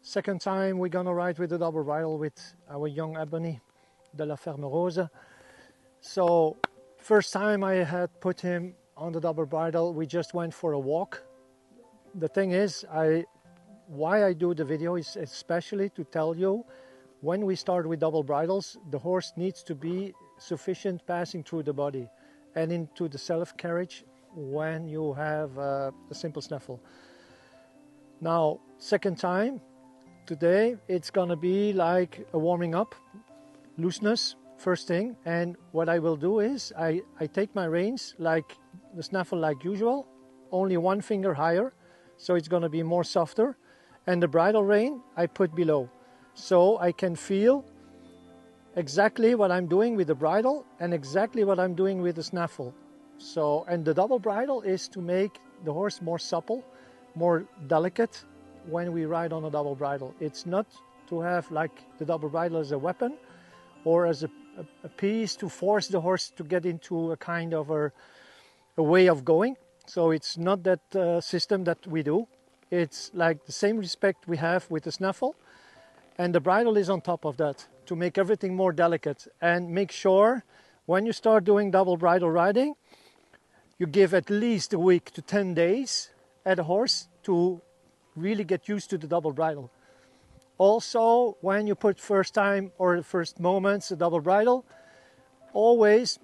Second time we're gonna ride with the double bridle with our young Ebony de la Ferme Rose. So first time I had put him on the double bridle, we just went for a walk. The thing is, why I do the video is especially to tell you, when we start with double bridles, the horse needs to be sufficient passing through the body and into the self-carriage when you have a simple snaffle. Now, second time, today it's gonna be like a warming up, looseness, first thing. And what I will do is I take my reins like the snaffle like usual, only one finger higher, so it's gonna be more softer. And the bridle rein I put below, so I can feel exactly what I'm doing with the bridle and exactly what I'm doing with the snaffle. So, and the double bridle is to make the horse more supple, more delicate when we ride on a double bridle. It's not to have like the double bridle as a weapon or as a piece to force the horse to get into a kind of a way of going. So it's not that system that we do. It's like the same respect we have with the snaffle, and the bridle is on top of that to make everything more delicate. And make sure when you start doing double bridle riding, you give at least a week to 10 days at a horse to really get used to the double bridle. Also, when you put first time or the first moments a double bridle, always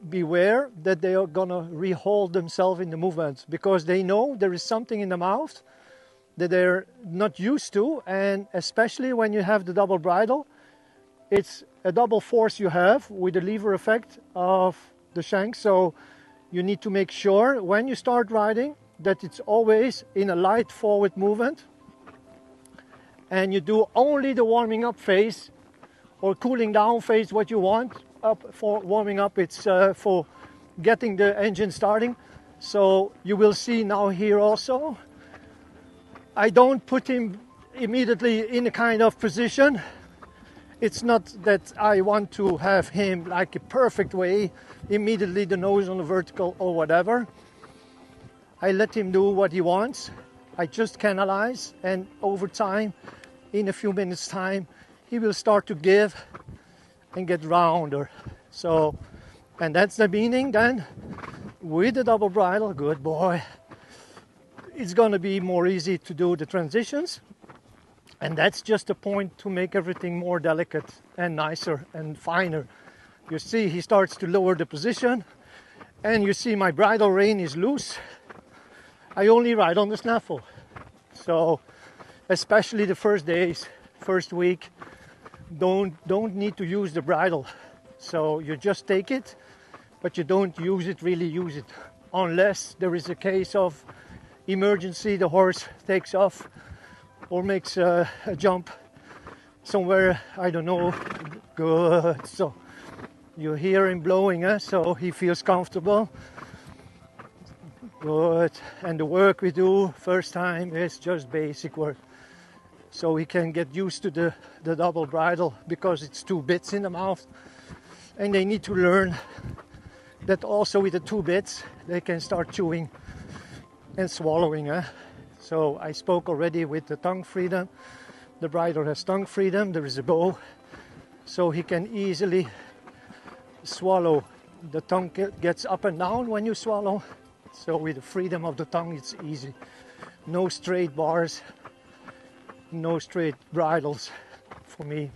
beware that they are gonna rehold themselves in the movement, because they know there is something in the mouth that they're not used to. And especially when you have the double bridle, it's a double force you have with the lever effect of the shank. So you need to make sure when you start riding that it's always in a light forward movement, and you do only the warming up phase or cooling down phase, what you want. Up for warming up, it's for getting the engine starting. So you will see now here also, I don't put him immediately in a kind of position. It's not that I want to have him like a perfect way, immediately the nose on the vertical or whatever. I let him do what he wants. I just canalize, and over time, in a few minutes time, he will start to give and get rounder. So, and that's the meaning then, with the double bridle, good boy, it's gonna be more easy to do the transitions. And that's just a point to make everything more delicate and nicer and finer. You see, he starts to lower the position, and you see my bridle rein is loose. I only ride on the snaffle. So, especially the first days, first week, don't need to use the bridle. So you just take it, but you don't really use it, unless there is a case of emergency, the horse takes off or makes a jump somewhere, I don't know. Good. So you hear him blowing, so he feels comfortable. Good. And the work we do first time is just basic work, so he can get used to the double bridle, because it's two bits in the mouth, and they need to learn that also with the two bits they can start chewing and swallowing. So I spoke already with the tongue freedom. The bridle has tongue freedom, there is a bow, so he can easily swallow. The tongue gets up and down when you swallow, so with the freedom of the tongue it's easy. No straight bars, no straight bridles for me.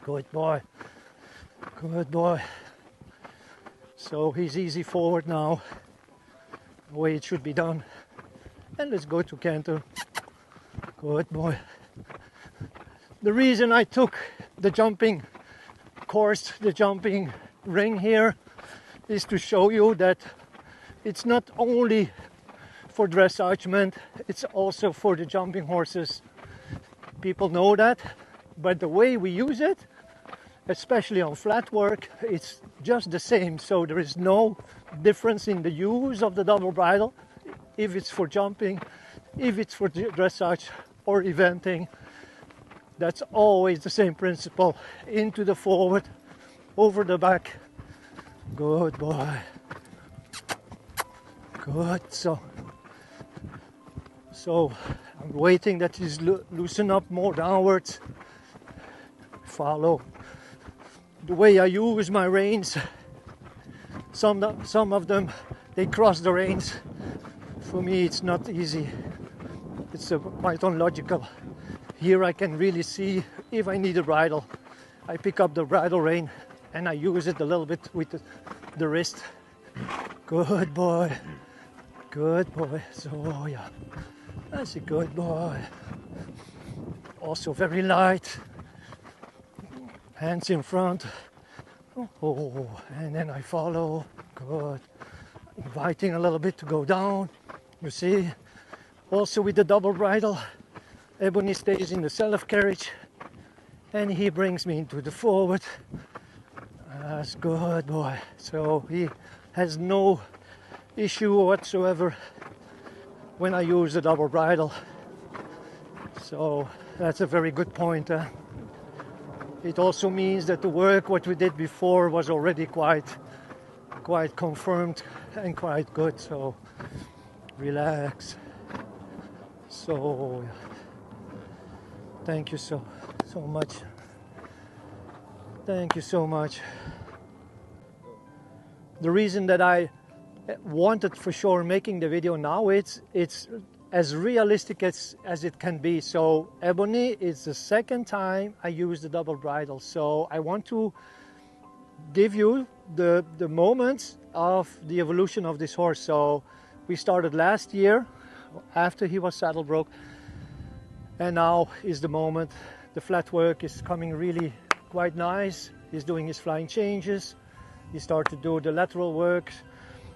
Good boy, good boy. So he's easy forward now, the way it should be done. And let's go to canter. Good boy. The reason I took the jumping course, the jumping ring here, is to show you that it's not only for dressagement, it's also for the jumping horses. People know that, but the way we use it, especially on flat work, it's just the same. So there is no difference in the use of the double bridle, if it's for jumping, if it's for dressage or eventing. That's always the same principle. Into the forward, over the back. Good boy. Good. So I'm waiting that he's loosen up more downwards. Follow. The way I use my reins, some of them, they cross the reins. For me, it's not easy. It's quite unlogical. Here I can really see if I need a bridle. I pick up the bridle rein and I use it a little bit with the wrist. Good boy. Good boy. So yeah, that's a good boy. Also very light. Hands in front. Oh, and then I follow. Good. Inviting a little bit to go down. You see. Also with the double bridle, Ebony stays in the self-carriage and he brings me into the forward. That's good boy. So he has no issue whatsoever when I use the double bridle. So that's a very good point. It also means that the work what we did before was already quite confirmed and quite good. So relax. So thank you so much. Thank you so much. The reason that I wanted for sure making the video now, it's as realistic as it can be. So Ebony is the second time I use the double bridle. So I want to give you the moments of the evolution of this horse. So we started last year after he was saddle broke, and now is the moment. The flat work is coming really quite nice. He's doing his flying changes. He started to do the lateral work.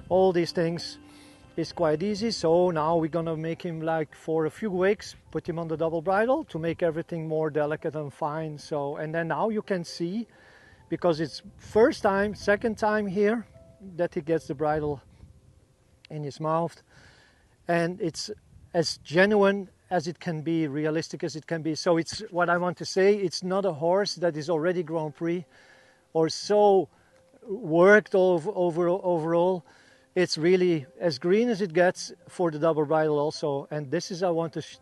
All these things is quite easy. So now we're gonna make him, like, for a few weeks, put him on the double bridle to make everything more delicate and fine. So, and then now you can see, because it's second time here that he gets the bridle in his mouth, and it's as genuine as it can be, realistic as it can be. So it's what I want to say, it's not a horse that is already Grand Prix or so worked overall. It's really as green as it gets for the double bridle also. And this is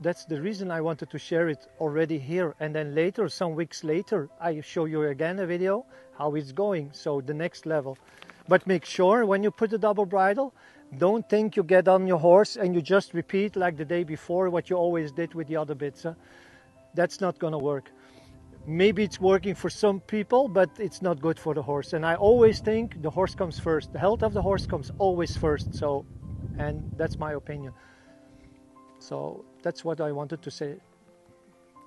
that's the reason I wanted to share it already here. And then later, some weeks later, I show you again a video how it's going. So the next level. But make sure when you put the double bridle, don't think you get on your horse and you just repeat like the day before what you always did with the other bits. That's not gonna work. Maybe it's working for some people, but it's not good for the horse. And I always think the horse comes first. The health of the horse comes always first. So, and that's my opinion. So that's what I wanted to say.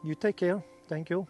You take care. Thank you.